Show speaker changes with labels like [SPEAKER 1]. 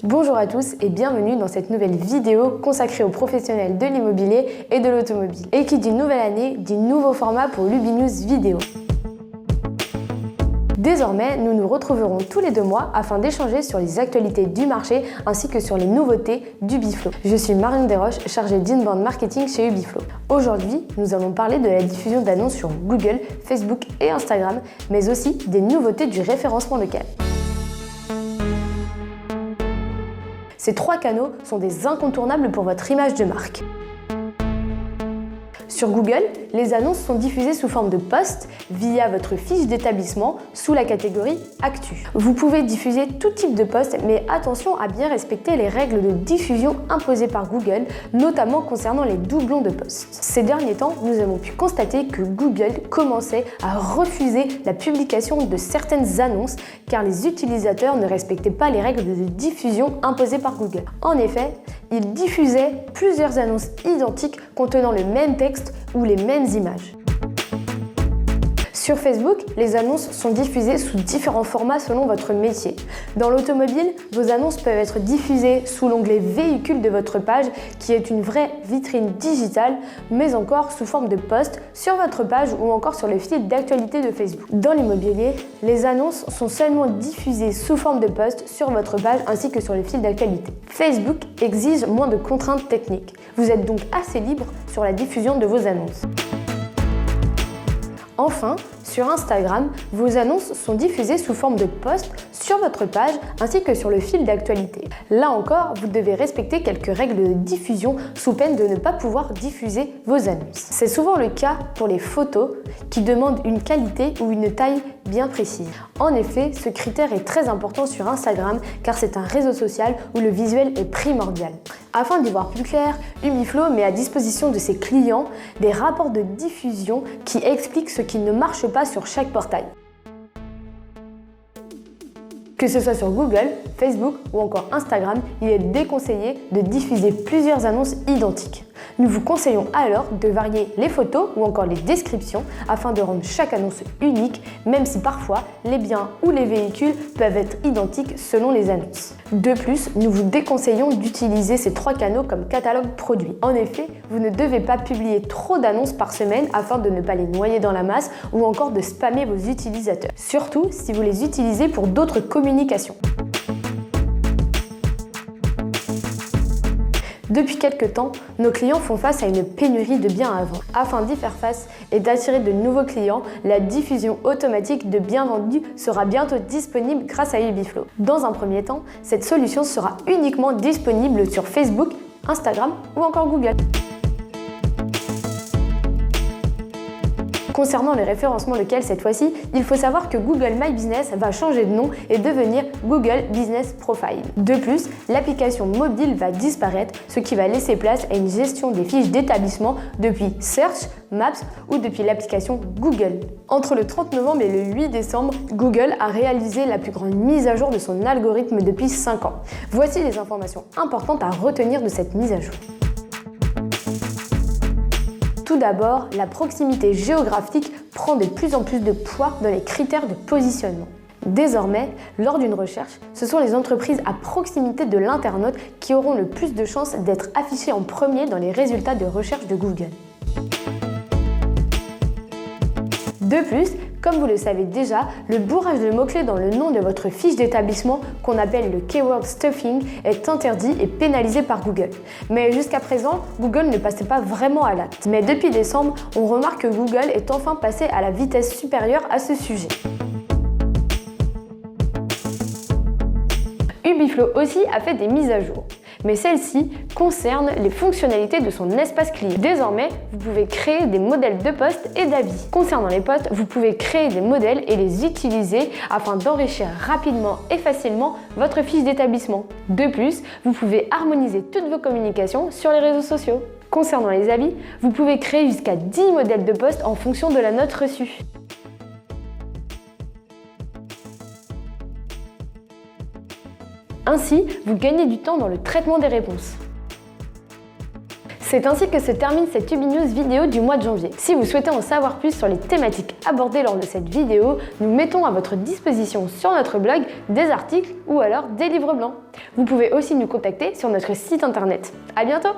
[SPEAKER 1] Bonjour à tous et bienvenue dans cette nouvelle vidéo consacrée aux professionnels de l'immobilier et de l'automobile. Et qui dit nouvelle année, dit nouveau format pour Lubinews Vidéo. Désormais, nous nous retrouverons tous les 2 mois afin d'échanger sur les actualités du marché ainsi que sur les nouveautés d'Ubiflow. Je suis Marion Desroches, chargée d'inbound marketing chez Ubiflow. Aujourd'hui, nous allons parler de la diffusion d'annonces sur Google, Facebook et Instagram, mais aussi des nouveautés du référencement local. Ces 3 canaux sont des incontournables pour votre image de marque. Sur Google, les annonces sont diffusées sous forme de posts via votre fiche d'établissement sous la catégorie Actu. Vous pouvez diffuser tout type de posts, mais attention à bien respecter les règles de diffusion imposées par Google, notamment concernant les doublons de posts. Ces derniers temps, nous avons pu constater que Google commençait à refuser la publication de certaines annonces car les utilisateurs ne respectaient pas les règles de diffusion imposées par Google. En effet, ils diffusaient plusieurs annonces identiques contenant le même texte ou les mêmes images. Sur Facebook, les annonces sont diffusées sous différents formats selon votre métier. Dans l'automobile, vos annonces peuvent être diffusées sous l'onglet Véhicules de votre page, qui est une vraie vitrine digitale, mais encore sous forme de post sur votre page ou encore sur le fil d'actualité de Facebook. Dans l'immobilier, les annonces sont seulement diffusées sous forme de post sur votre page ainsi que sur le fil d'actualité. Facebook exige moins de contraintes techniques. Vous êtes donc assez libre sur la diffusion de vos annonces. Enfin, sur Instagram, vos annonces sont diffusées sous forme de post sur votre page ainsi que sur le fil d'actualité. Là encore, vous devez respecter quelques règles de diffusion sous peine de ne pas pouvoir diffuser vos annonces. C'est souvent le cas pour les photos qui demandent une qualité ou une taille bien précise. En effet, ce critère est très important sur Instagram car c'est un réseau social où le visuel est primordial. Afin d'y voir plus clair, Ubiflow met à disposition de ses clients des rapports de diffusion qui expliquent ce qui ne marche pas sur chaque portail. Que ce soit sur Google, Facebook ou encore Instagram, il est déconseillé de diffuser plusieurs annonces identiques. Nous vous conseillons alors de varier les photos ou encore les descriptions afin de rendre chaque annonce unique, même si parfois les biens ou les véhicules peuvent être identiques selon les annonces. De plus, nous vous déconseillons d'utiliser ces 3 canaux comme catalogue produit. En effet, vous ne devez pas publier trop d'annonces par semaine afin de ne pas les noyer dans la masse ou encore de spammer vos utilisateurs. Surtout si vous les utilisez pour d'autres communications. Depuis quelques temps, nos clients font face à une pénurie de biens à vendre. Afin d'y faire face et d'attirer de nouveaux clients, la diffusion automatique de biens vendus sera bientôt disponible grâce à Ubiflow. Dans un premier temps, cette solution sera uniquement disponible sur Facebook, Instagram ou encore Google. Concernant le référencement local cette fois-ci, il faut savoir que Google My Business va changer de nom et devenir Google Business Profile. De plus, l'application mobile va disparaître, ce qui va laisser place à une gestion des fiches d'établissement depuis Search, Maps ou depuis l'application Google. Entre le 30 novembre et le 8 décembre, Google a réalisé la plus grande mise à jour de son algorithme depuis 5 ans. Voici les informations importantes à retenir de cette mise à jour. Tout d'abord, la proximité géographique prend de plus en plus de poids dans les critères de positionnement. Désormais, lors d'une recherche, ce sont les entreprises à proximité de l'internaute qui auront le plus de chances d'être affichées en premier dans les résultats de recherche de Google. De plus, comme vous le savez déjà, le bourrage de mots-clés dans le nom de votre fiche d'établissement, qu'on appelle le keyword stuffing, est interdit et pénalisé par Google. Mais jusqu'à présent, Google ne passait pas vraiment à l'acte. Mais depuis décembre, on remarque que Google est enfin passé à la vitesse supérieure à ce sujet. Ubiflow aussi a fait des mises à jour. Mais celle-ci concerne les fonctionnalités de son espace client. Désormais, vous pouvez créer des modèles de posts et d'avis. Concernant les posts, vous pouvez créer des modèles et les utiliser afin d'enrichir rapidement et facilement votre fiche d'établissement. De plus, vous pouvez harmoniser toutes vos communications sur les réseaux sociaux. Concernant les avis, vous pouvez créer jusqu'à 10 modèles de posts en fonction de la note reçue. Ainsi, vous gagnez du temps dans le traitement des réponses. C'est ainsi que se termine cette Lubinews vidéo du mois de janvier. Si vous souhaitez en savoir plus sur les thématiques abordées lors de cette vidéo, nous mettons à votre disposition sur notre blog des articles ou alors des livres blancs. Vous pouvez aussi nous contacter sur notre site internet. À bientôt!